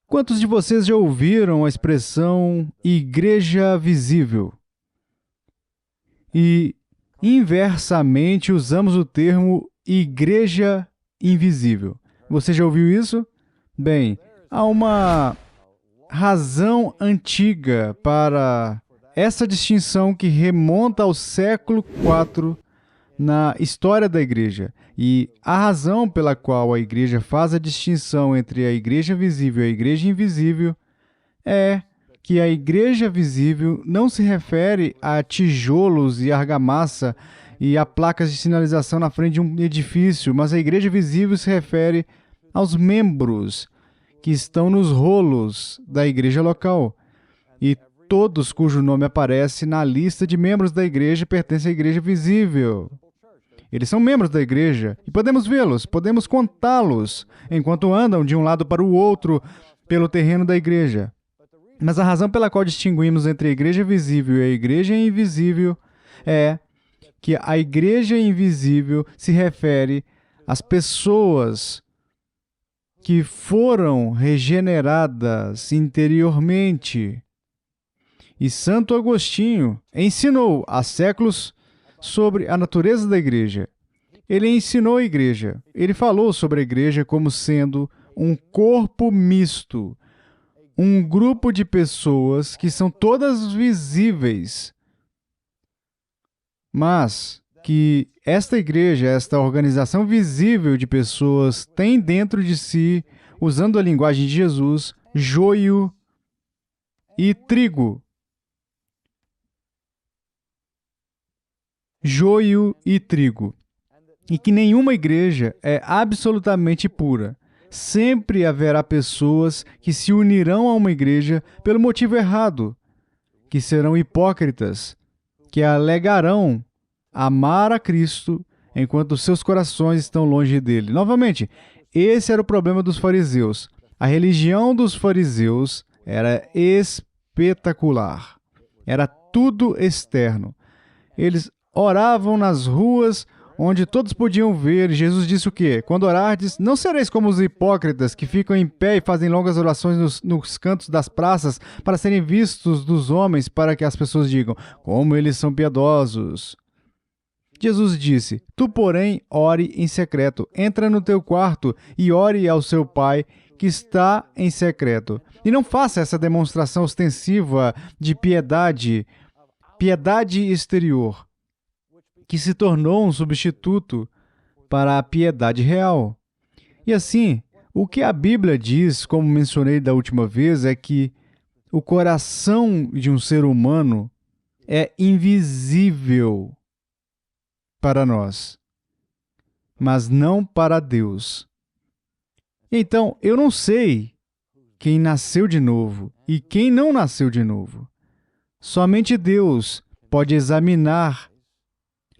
Quantos de vocês já ouviram a expressão igreja visível? E, inversamente, usamos o termo igreja invisível. Você já ouviu isso? Bem, há uma razão antiga para essa distinção que remonta ao século IV na história da igreja. E a razão pela qual a igreja faz a distinção entre a igreja visível e a igreja invisível é que a igreja visível não se refere a tijolos e argamassa e a placas de sinalização na frente de um edifício, mas a igreja visível se refere aos membros que estão nos rolos da igreja local. E todos cujo nome aparece na lista de membros da igreja pertencem à igreja visível. Eles são membros da igreja e podemos vê-los, podemos contá-los enquanto andam de um lado para o outro pelo terreno da igreja. Mas a razão pela qual distinguimos entre a igreja visível e a igreja invisível é que a igreja invisível se refere às pessoas que foram regeneradas interiormente. E Santo Agostinho ensinou há séculos sobre a natureza da igreja. Ele ensinou a igreja. Ele falou sobre a igreja como sendo um corpo misto, um grupo de pessoas que são todas visíveis, mas que esta igreja, esta organização visível de pessoas tem dentro de si, usando a linguagem de Jesus, joio e trigo. Joio e trigo. E que nenhuma igreja é absolutamente pura. Sempre haverá pessoas que se unirão a uma igreja pelo motivo errado, que serão hipócritas, que alegarão amar a Cristo enquanto seus corações estão longe dele. Novamente, esse era o problema dos fariseus. A religião dos fariseus era espetacular. Era tudo externo. Eles oravam nas ruas onde todos podiam ver. Jesus disse o quê? Quando orardes, não sereis como os hipócritas que ficam em pé e fazem longas orações nos cantos das praças para serem vistos dos homens, para que as pessoas digam, como eles são piedosos. Jesus disse, tu, porém, ore em secreto. Entra no teu quarto e ore ao seu Pai que está em secreto. E não faça essa demonstração ostensiva de piedade exterior, que se tornou um substituto para a piedade real. E assim, o que a Bíblia diz, como mencionei da última vez, é que o coração de um ser humano é invisível para nós, mas não para Deus. Então, eu não sei quem nasceu de novo e quem não nasceu de novo. Somente Deus pode examinar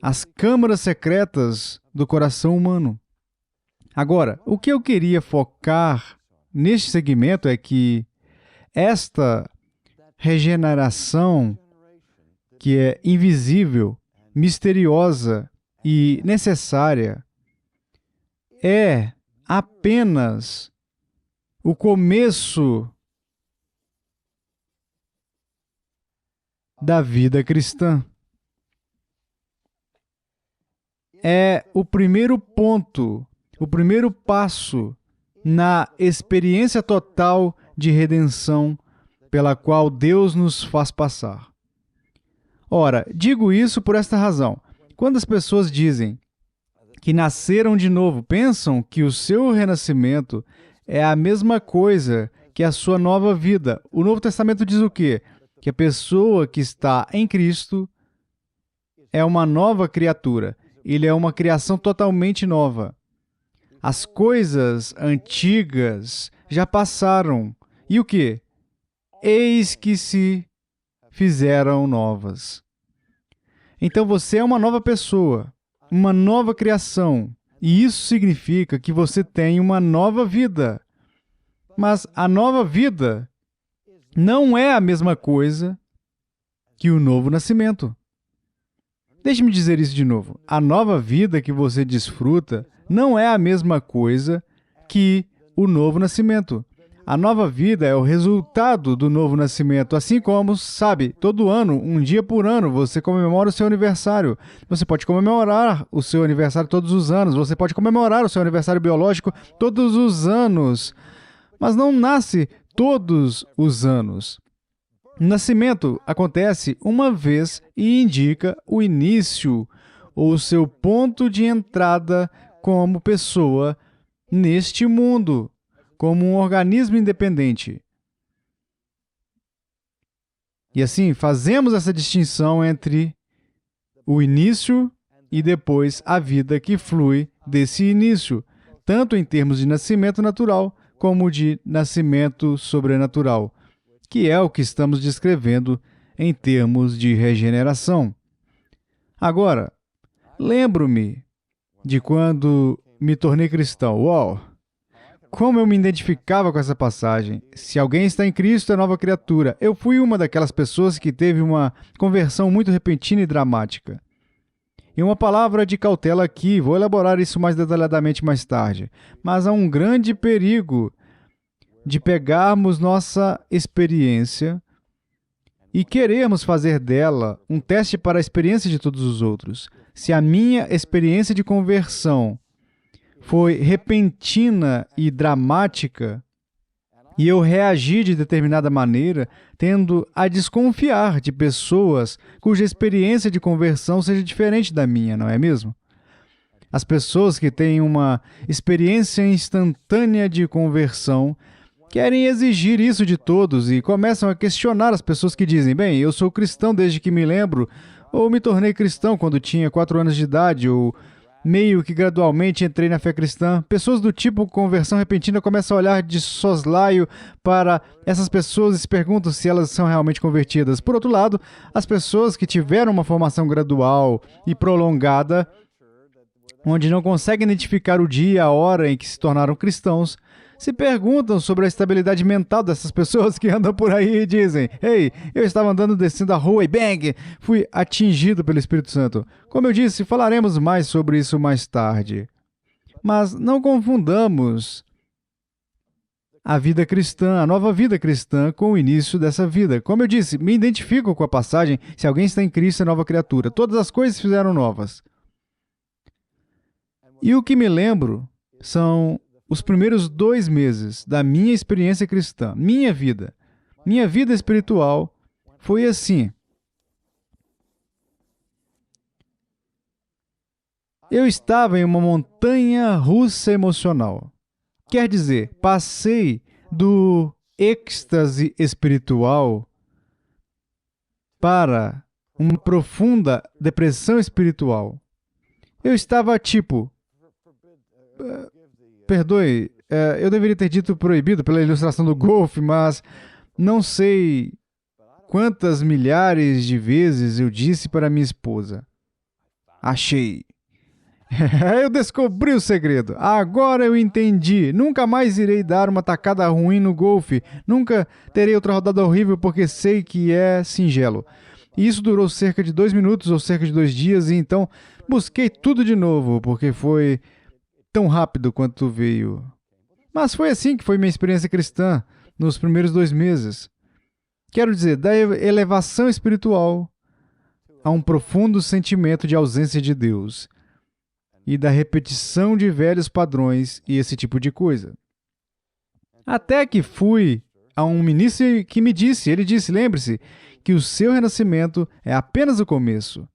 as câmaras secretas do coração humano. Agora, o que eu queria focar neste segmento é que esta regeneração, que é invisível, misteriosa e necessária, é apenas o começo da vida cristã. É o primeiro ponto, o primeiro passo na experiência total de redenção pela qual Deus nos faz passar. Ora, digo isso por esta razão. Quando as pessoas dizem que nasceram de novo, pensam que o seu renascimento é a mesma coisa que a sua nova vida. O Novo Testamento diz o quê? Que a pessoa que está em Cristo é uma nova criatura. Ele é uma criação totalmente nova. As coisas antigas já passaram. E o quê? Eis que se fizeram novas. Então você é uma nova pessoa, uma nova criação. E isso significa que você tem uma nova vida. Mas a nova vida não é a mesma coisa que o novo nascimento. Deixe-me dizer isso de novo. A nova vida que você desfruta não é a mesma coisa que o novo nascimento. A nova vida é o resultado do novo nascimento, assim como, sabe, todo ano, um dia por ano, você comemora o seu aniversário. Você pode comemorar o seu aniversário todos os anos, você pode comemorar o seu aniversário biológico todos os anos, mas não nasce todos os anos. O nascimento acontece uma vez e indica o início ou o seu ponto de entrada como pessoa neste mundo, como um organismo independente. E assim, fazemos essa distinção entre o início e depois a vida que flui desse início, tanto em termos de nascimento natural como de nascimento sobrenatural, que é o que estamos descrevendo em termos de regeneração. Agora, lembro-me de quando me tornei cristão. Uau! Como eu me identificava com essa passagem. Se alguém está em Cristo, é nova criatura. Eu fui uma daquelas pessoas que teve uma conversão muito repentina e dramática. E uma palavra de cautela aqui, vou elaborar isso mais detalhadamente mais tarde. Mas há um grande perigo de pegarmos nossa experiência e querermos fazer dela um teste para a experiência de todos os outros. Se a minha experiência de conversão foi repentina e dramática, e eu reagi de determinada maneira, tendo a desconfiar de pessoas cuja experiência de conversão seja diferente da minha, não é mesmo? As pessoas que têm uma experiência instantânea de conversão querem exigir isso de todos e começam a questionar as pessoas que dizem: bem, eu sou cristão desde que me lembro, ou me tornei cristão quando tinha 4 anos de idade, ou meio que gradualmente entrei na fé cristã. Pessoas do tipo conversão repentina começam a olhar de soslaio para essas pessoas e se perguntam se elas são realmente convertidas. Por outro lado, as pessoas que tiveram uma formação gradual e prolongada, onde não conseguem identificar o dia e a hora em que se tornaram cristãos, se perguntam sobre a estabilidade mental dessas pessoas que andam por aí e dizem: ei, eu estava andando descendo a rua e bang, fui atingido pelo Espírito Santo. Como eu disse, falaremos mais sobre isso mais tarde. Mas não confundamos a vida cristã, a nova vida cristã, com o início dessa vida. Como eu disse, me identifico com a passagem: se alguém está em Cristo, é nova criatura. Todas as coisas se fizeram novas. E o que me lembro são os primeiros 2 meses da minha experiência cristã, minha vida espiritual foi assim. Eu estava em uma montanha russa emocional. Quer dizer, passei do êxtase espiritual para uma profunda depressão espiritual. Eu estava tipo... Perdoe, eu deveria ter dito proibido pela ilustração do golfe, mas não sei quantas milhares de vezes eu disse para minha esposa: achei. Eu descobri o segredo. Agora eu entendi. Nunca mais irei dar uma tacada ruim no golfe. Nunca terei outra rodada horrível porque sei que é singelo. E isso durou cerca de 2 minutos ou cerca de 2 dias e então busquei tudo de novo porque foi tão rápido quanto veio. Mas foi assim que foi minha experiência cristã nos primeiros 2 meses. Quero dizer, da elevação espiritual a um profundo sentimento de ausência de Deus e da repetição de velhos padrões e esse tipo de coisa. Até que fui a um ministro que me disse, ele disse: lembre-se que o seu renascimento é apenas o começo.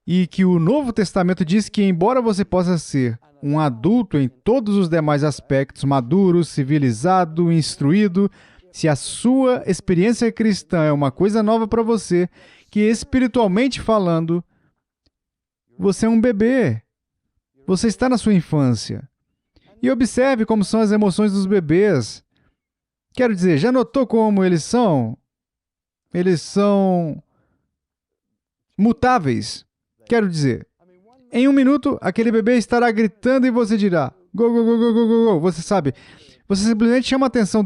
E que o Novo Testamento diz que, embora você possa ser um adulto em todos os demais aspectos, maduro, civilizado, instruído, se a sua experiência cristã é uma coisa nova para você, que espiritualmente falando, você é um bebê. Você está na sua infância. E observe como são as emoções dos bebês. Quero dizer, já notou como eles são? Eles são mutáveis. Quero dizer, em 1 minuto, aquele bebê estará gritando e você dirá: go, go, go, go, go, go, go. Você sabe, você simplesmente chama a atenção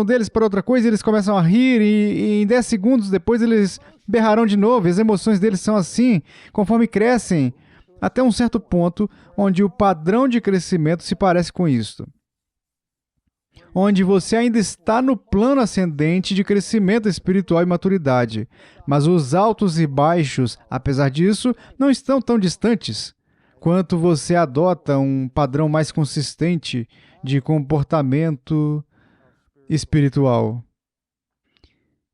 deles para outra coisa e eles começam a rir e em 10 segundos depois eles berrarão de novo. E as emoções deles são assim, conforme crescem, até um certo ponto onde o padrão de crescimento se parece com isto. onde você ainda está no plano ascendente de crescimento espiritual e maturidade, mas os altos e baixos, apesar disso, não estão tão distantes quanto você adota um padrão mais consistente de comportamento espiritual.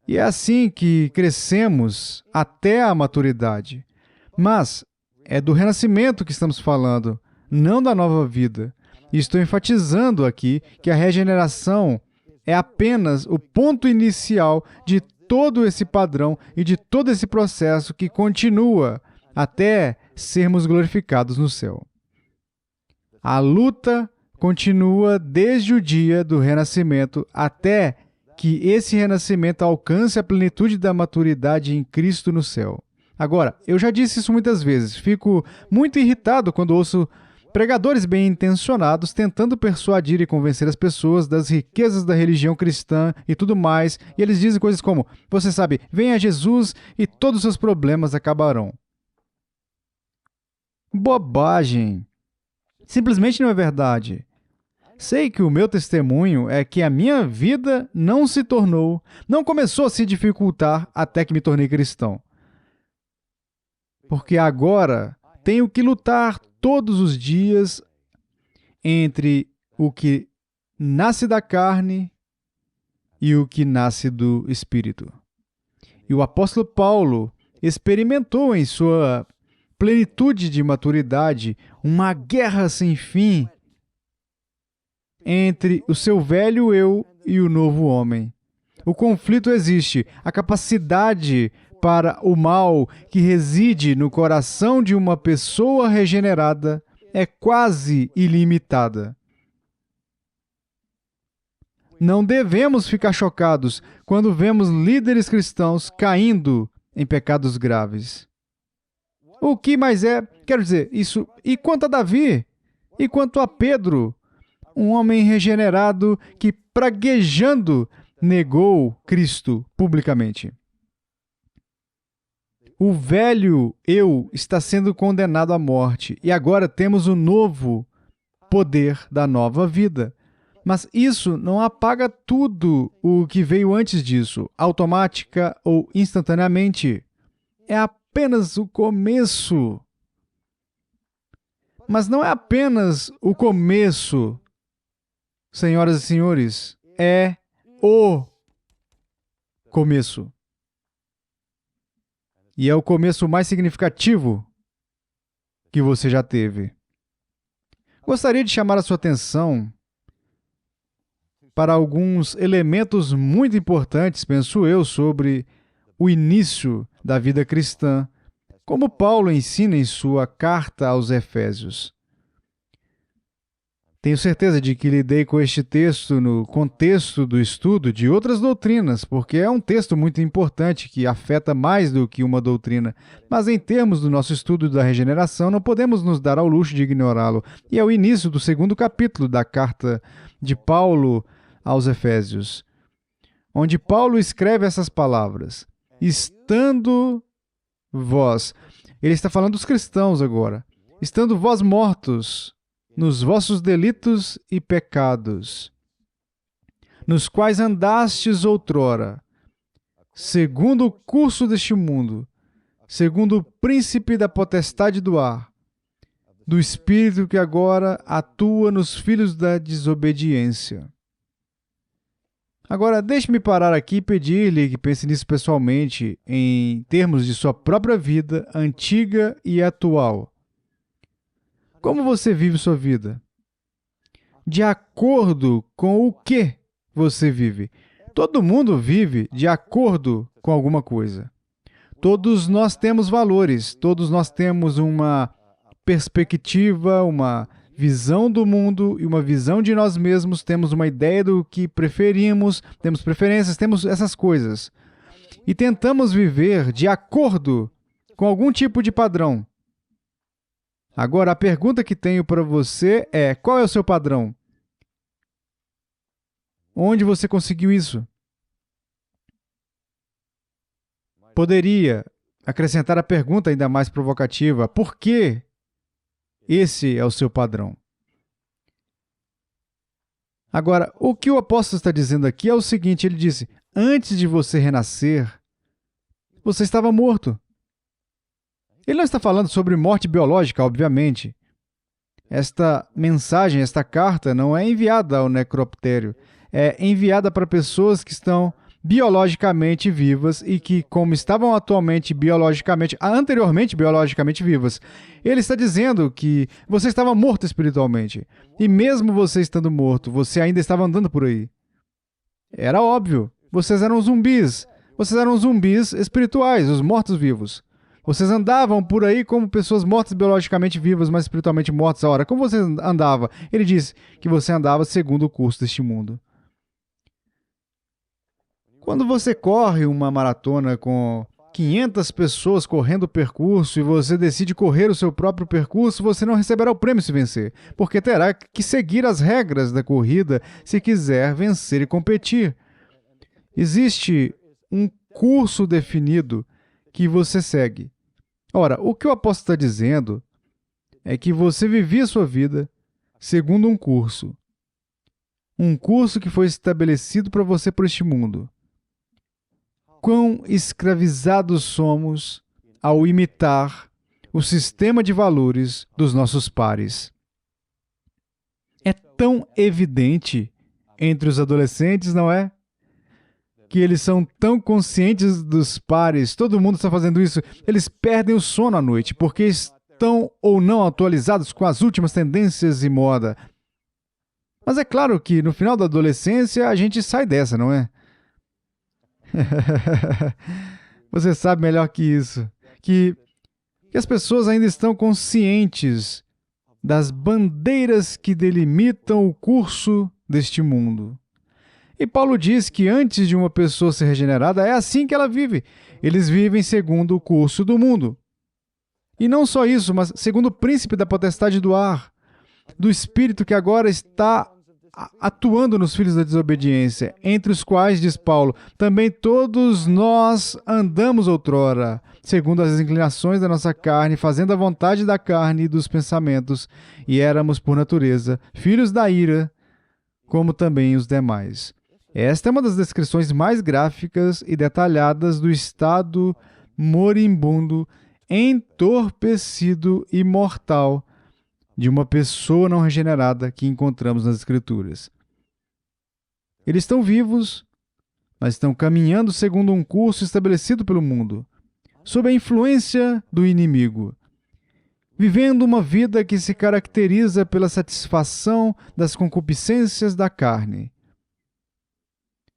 E é assim que crescemos até a maturidade. Mas é do renascimento que estamos falando, não da nova vida. E estou enfatizando aqui que a regeneração é apenas o ponto inicial de todo esse padrão e de todo esse processo que continua até sermos glorificados no céu. A luta continua desde o dia do renascimento até que esse renascimento alcance a plenitude da maturidade em Cristo no céu. Agora, eu já disse isso muitas vezes, fico muito irritado quando ouço pregadores bem-intencionados tentando persuadir e convencer as pessoas das riquezas da religião cristã e tudo mais, e eles dizem coisas como, você sabe, venha a Jesus e todos os seus problemas acabarão. Bobagem! Simplesmente não é verdade. Sei que o meu testemunho é que a minha vida não começou a se dificultar até que me tornei cristão. Porque agora tenho que lutar todos os dias entre o que nasce da carne e o que nasce do Espírito. E o apóstolo Paulo experimentou em sua plenitude de maturidade uma guerra sem fim entre o seu velho eu e o novo homem. O conflito existe, a capacidade para o mal que reside no coração de uma pessoa regenerada é quase ilimitada. Não devemos ficar chocados quando vemos líderes cristãos caindo em pecados graves. O que mais é, quero dizer, isso, e quanto a Davi, e quanto a Pedro, um homem regenerado que, praguejando, negou Cristo publicamente. O velho eu está sendo condenado à morte e agora temos o novo poder da nova vida. Mas isso não apaga tudo o que veio antes disso, automática ou instantaneamente. É apenas o começo. Mas não é apenas o começo, senhoras e senhores, é o começo. E é o começo mais significativo que você já teve. Gostaria de chamar a sua atenção para alguns elementos muito importantes, penso eu, sobre o início da vida cristã, como Paulo ensina em sua carta aos Efésios. Tenho certeza de que lidei com este texto no contexto do estudo de outras doutrinas, porque é um texto muito importante que afeta mais do que uma doutrina. Mas em termos do nosso estudo da regeneração, não podemos nos dar ao luxo de ignorá-lo. E é o início do segundo capítulo da carta de Paulo aos Efésios, onde Paulo escreve essas palavras. Estando vós, ele está falando dos cristãos agora, estando vós mortos nos vossos delitos e pecados, nos quais andastes outrora, segundo o curso deste mundo, segundo o príncipe da potestade do ar, do espírito que agora atua nos filhos da desobediência. Agora, deixe-me parar aqui e pedir-lhe que pense nisso pessoalmente, em termos de sua própria vida, antiga e atual. Como você vive sua vida? De acordo com o que você vive? Todo mundo vive de acordo com alguma coisa. Todos nós temos valores, todos nós temos uma perspectiva, uma visão do mundo e uma visão de nós mesmos, temos uma ideia do que preferimos, temos preferências, temos essas coisas. E tentamos viver de acordo com algum tipo de padrão. Agora, a pergunta que tenho para você é, qual é o seu padrão? Onde você conseguiu isso? Poderia acrescentar a pergunta ainda mais provocativa, por que esse é o seu padrão? Agora, o que o apóstolo está dizendo aqui é o seguinte, ele disse, antes de você renascer, você estava morto. Ele não está falando sobre morte biológica, obviamente. Esta mensagem, esta carta, não é enviada ao necroptério. É enviada para pessoas que estão biologicamente vivas e que, como estavam anteriormente biologicamente vivas. Ele está dizendo que você estava morto espiritualmente. E mesmo você estando morto, você ainda estava andando por aí. Era óbvio. Vocês eram zumbis. Vocês eram zumbis espirituais, os mortos-vivos. Vocês andavam por aí como pessoas mortas biologicamente vivas, mas espiritualmente mortas. Ora, como você andava? Ele diz que você andava segundo o curso deste mundo. Quando você corre uma maratona com 500 pessoas correndo o percurso e você decide correr o seu próprio percurso, você não receberá o prêmio se vencer, porque terá que seguir as regras da corrida se quiser vencer e competir. Existe um curso definido que você segue. Ora, o que o apóstolo está dizendo é que você vivia sua vida segundo um curso que foi estabelecido para você por este mundo. Quão escravizados somos ao imitar o sistema de valores dos nossos pares. É tão evidente entre os adolescentes, não é? Que eles são tão conscientes dos pares, todo mundo está fazendo isso, eles perdem o sono à noite, porque estão ou não atualizados com as últimas tendências e moda. Mas é claro que no final da adolescência a gente sai dessa, não é? Você sabe melhor que isso, que as pessoas ainda estão conscientes das bandeiras que delimitam o curso deste mundo. E Paulo diz que antes de uma pessoa ser regenerada, é assim que ela vive. Eles vivem segundo o curso do mundo. E não só isso, mas segundo o príncipe da potestade do ar, do espírito que agora está atuando nos filhos da desobediência, entre os quais, diz Paulo, também todos nós andamos outrora, segundo as inclinações da nossa carne, fazendo a vontade da carne e dos pensamentos, e éramos, por natureza, filhos da ira, como também os demais. Esta é uma das descrições mais gráficas e detalhadas do estado moribundo, entorpecido e mortal de uma pessoa não regenerada que encontramos nas Escrituras. Eles estão vivos, mas estão caminhando segundo um curso estabelecido pelo mundo, sob a influência do inimigo, vivendo uma vida que se caracteriza pela satisfação das concupiscências da carne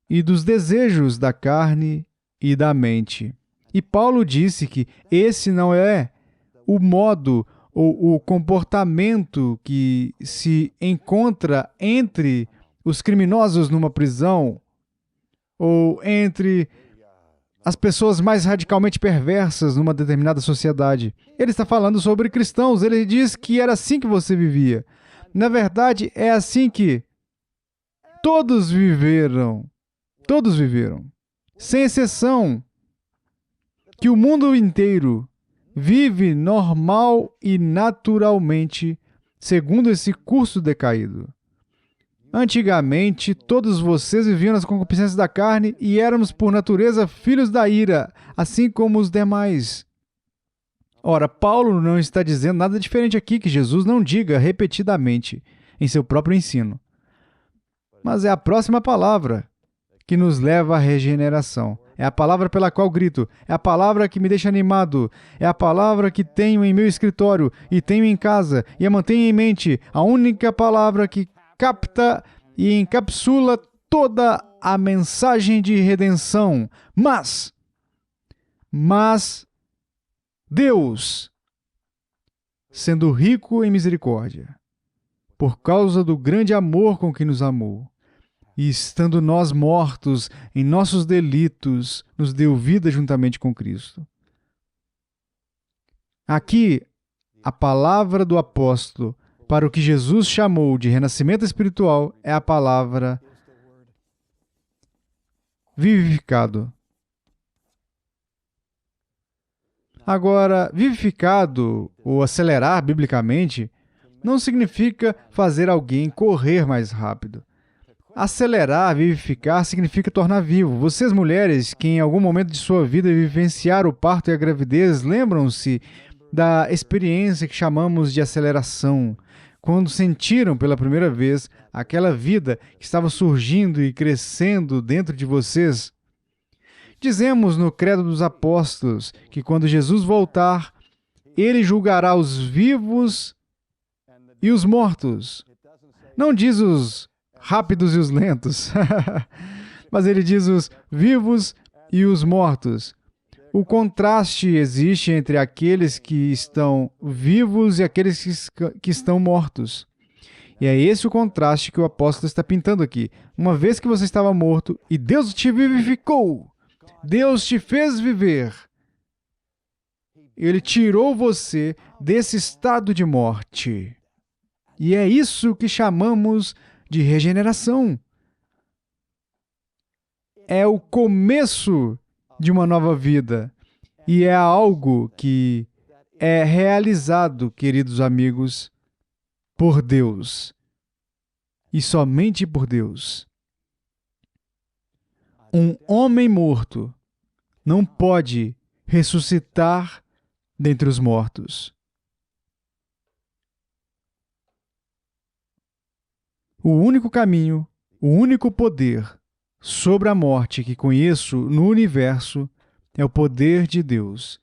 e dos desejos da carne e da mente. E Paulo disse que esse não é o modo ou o comportamento que se encontra entre os criminosos numa prisão ou entre as pessoas mais radicalmente perversas numa determinada sociedade. Ele está falando sobre cristãos. Ele diz que era assim que você vivia. Na verdade, é assim que todos viveram. Todos viveram. Sem exceção. Que o mundo inteiro vive normal e naturalmente segundo esse curso decaído. Antigamente, todos vocês viviam nas concupiscências da carne e éramos, por natureza, filhos da ira, assim como os demais. Ora, Paulo não está dizendo nada diferente aqui que Jesus não diga repetidamente em seu próprio ensino. Mas é a próxima palavra que nos leva à regeneração. É a palavra pela qual grito, é a palavra que me deixa animado, é a palavra que tenho em meu escritório e tenho em casa e a mantenho em mente, a única palavra que capta e encapsula toda a mensagem de redenção. Mas Deus, sendo rico em misericórdia, por causa do grande amor com que nos amou, e estando nós mortos em nossos delitos, nos deu vida juntamente com Cristo. Aqui, a palavra do apóstolo para o que Jesus chamou de renascimento espiritual é a palavra vivificado. Agora, vivificado, ou acelerar biblicamente, não significa fazer alguém correr mais rápido. Acelerar, vivificar, significa tornar vivo. Vocês, mulheres, que em algum momento de sua vida vivenciaram o parto e a gravidez, lembram-se da experiência que chamamos de aceleração, quando sentiram pela primeira vez aquela vida que estava surgindo e crescendo dentro de vocês. Dizemos no Credo dos Apóstolos que quando Jesus voltar, ele julgará os vivos e os mortos. Não diz os rápidos e os lentos, mas ele diz os vivos e os mortos. O contraste existe entre aqueles que estão vivos e aqueles que estão mortos. E é esse o contraste que o apóstolo está pintando aqui. Uma vez que você estava morto e Deus te vivificou, Deus te fez viver, Ele tirou você desse estado de morte. E é isso que chamamos de regeneração. É o começo de uma nova vida. E é algo que é realizado, queridos amigos, por Deus. E somente por Deus. Um homem morto não pode ressuscitar dentre os mortos. O único caminho, o único poder sobre a morte que conheço no universo é o poder de Deus.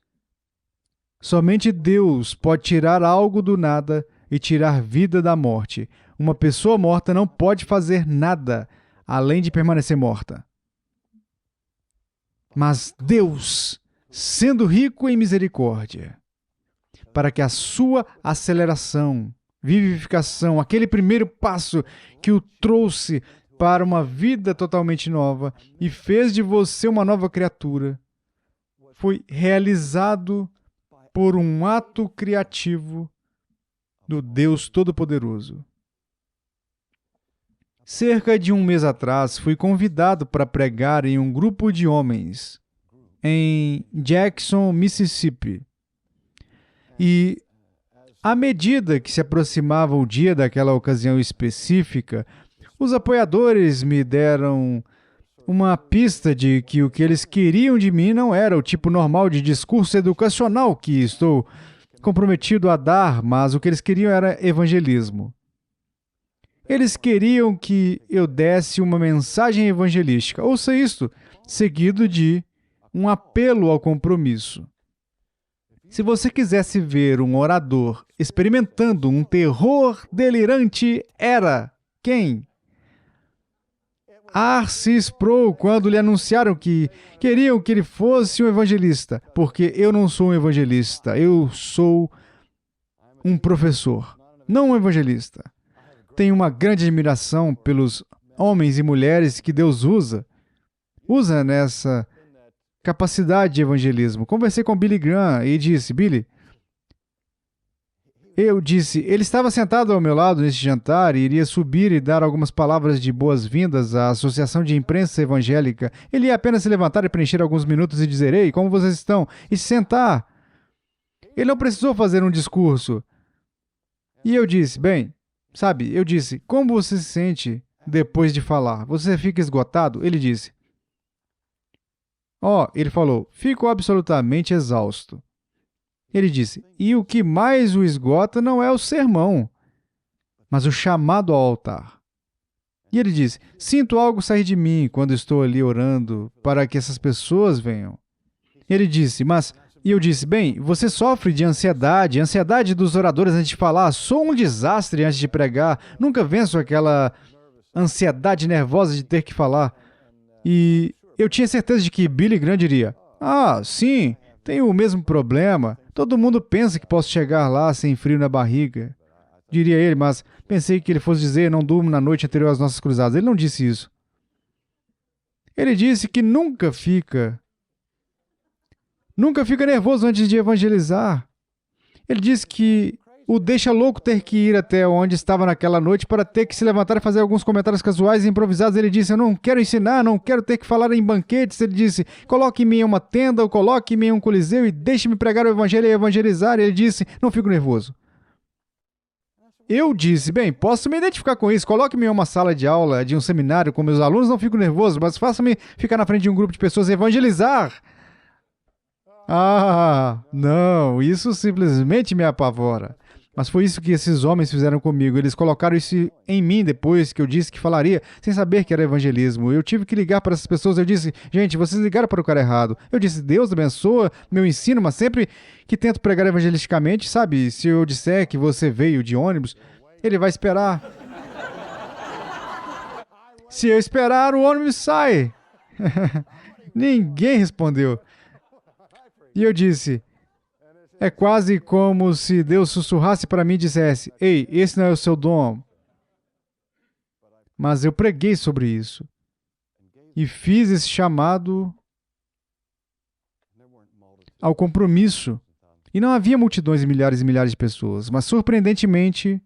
Somente Deus pode tirar algo do nada e tirar vida da morte. Uma pessoa morta não pode fazer nada além de permanecer morta. Mas Deus, sendo rico em misericórdia, para que a sua aceleração, vivificação, aquele primeiro passo que o trouxe para uma vida totalmente nova e fez de você uma nova criatura, foi realizado por um ato criativo do Deus Todo-Poderoso. Cerca de um mês atrás, fui convidado para pregar em um grupo de homens em Jackson, Mississippi. E, à medida que se aproximava o dia daquela ocasião específica, os apoiadores me deram uma pista de que o que eles queriam de mim não era o tipo normal de discurso educacional que estou comprometido a dar, mas o que eles queriam era evangelismo. Eles queriam que eu desse uma mensagem evangelística. Ouça isto, seguido de um apelo ao compromisso. Se você quisesse ver um orador experimentando um terror delirante, era quem? R.C. Sproul, quando lhe anunciaram que queriam que ele fosse um evangelista, porque eu não sou um evangelista, eu sou um professor, não um evangelista. Tenho uma grande admiração pelos homens e mulheres que Deus usa nessa capacidade de evangelismo. Conversei com Billy Graham e disse, Billy, ele estava sentado ao meu lado nesse jantar e iria subir e dar algumas palavras de boas-vindas à Associação de Imprensa Evangélica. Ele ia apenas se levantar e preencher alguns minutos e dizer, ei, como vocês estão? E se sentar. Ele não precisou fazer um discurso. E eu disse, como você se sente depois de falar? Você fica esgotado? Ele disse, ele falou, fico absolutamente exausto. Ele disse, e o que mais o esgota não é o sermão, mas o chamado ao altar. E ele disse, sinto algo sair de mim quando estou ali orando para que essas pessoas venham. Ele disse, E eu disse, você sofre de ansiedade dos oradores antes de falar, sou um desastre antes de pregar, nunca venço aquela ansiedade nervosa de ter que falar. E eu tinha certeza de que Billy Graham diria, sim, tenho o mesmo problema. Todo mundo pensa que posso chegar lá sem frio na barriga. Diria ele, mas pensei que ele fosse dizer, não durmo na noite anterior às nossas cruzadas. Ele não disse isso. Ele disse que nunca fica nervoso antes de evangelizar. Ele disse que o deixa louco ter que ir até onde estava naquela noite para ter que se levantar e fazer alguns comentários casuais e improvisados. Ele disse, eu não quero ensinar, não quero ter que falar em banquetes. Ele disse, coloque-me em uma tenda ou coloque-me em um coliseu e deixe-me pregar o evangelho e evangelizar. Ele disse, não fico nervoso. Eu disse, bem, posso me identificar com isso, coloque-me em uma sala de aula de um seminário com meus alunos, não fico nervoso, mas faça-me ficar na frente de um grupo de pessoas e evangelizar. Ah, não, isso simplesmente me apavora. Mas foi isso que esses homens fizeram comigo. Eles colocaram isso em mim depois que eu disse que falaria, sem saber que era evangelismo. Eu tive que ligar para essas pessoas. Eu disse, gente, vocês ligaram para o cara errado. Eu disse, Deus abençoa meu ensino, mas sempre que tento pregar evangelisticamente, sabe, se eu disser que você veio de ônibus, ele vai esperar. Se eu esperar, o ônibus sai. Ninguém respondeu. E eu disse, é quase como se Deus sussurrasse para mim e dissesse, ei, esse não é o seu dom. Mas eu preguei sobre isso. E fiz esse chamado ao compromisso. E não havia multidões e milhares de pessoas. Mas, surpreendentemente,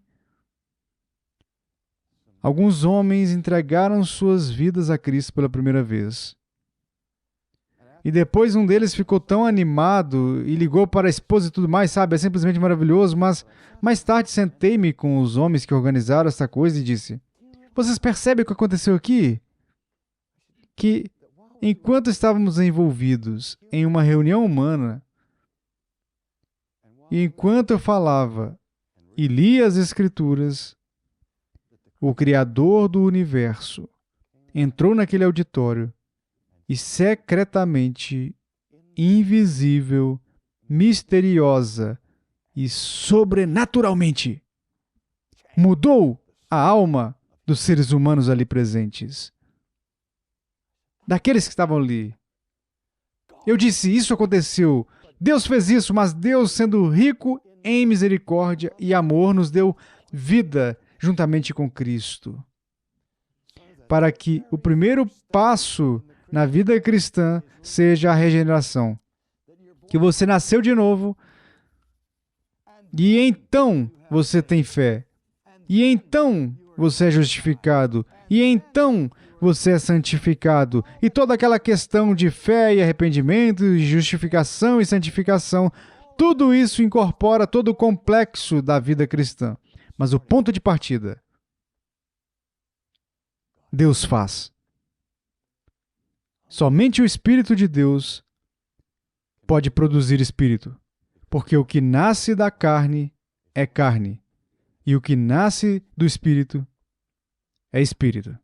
alguns homens entregaram suas vidas a Cristo pela primeira vez. E depois um deles ficou tão animado e ligou para a esposa e tudo mais, sabe? É simplesmente maravilhoso, mas mais tarde sentei-me com os homens que organizaram essa coisa e disse, vocês percebem o que aconteceu aqui? Que enquanto estávamos envolvidos em uma reunião humana, e enquanto eu falava e lia as Escrituras, o Criador do Universo entrou naquele auditório e secretamente, invisível, misteriosa e sobrenaturalmente mudou a alma dos seres humanos ali presentes. Daqueles que estavam ali. Eu disse, isso aconteceu. Deus fez isso, mas Deus, sendo rico em misericórdia e amor, nos deu vida juntamente com Cristo. Para que o primeiro passo na vida cristã seja a regeneração. Que você nasceu de novo e então você tem fé. E então você é justificado. E então você é santificado. E toda aquela questão de fé e arrependimento, e justificação e santificação, tudo isso incorpora todo o complexo da vida cristã. Mas o ponto de partida, Deus faz. Somente o Espírito de Deus pode produzir espírito, porque o que nasce da carne é carne, e o que nasce do Espírito é espírito.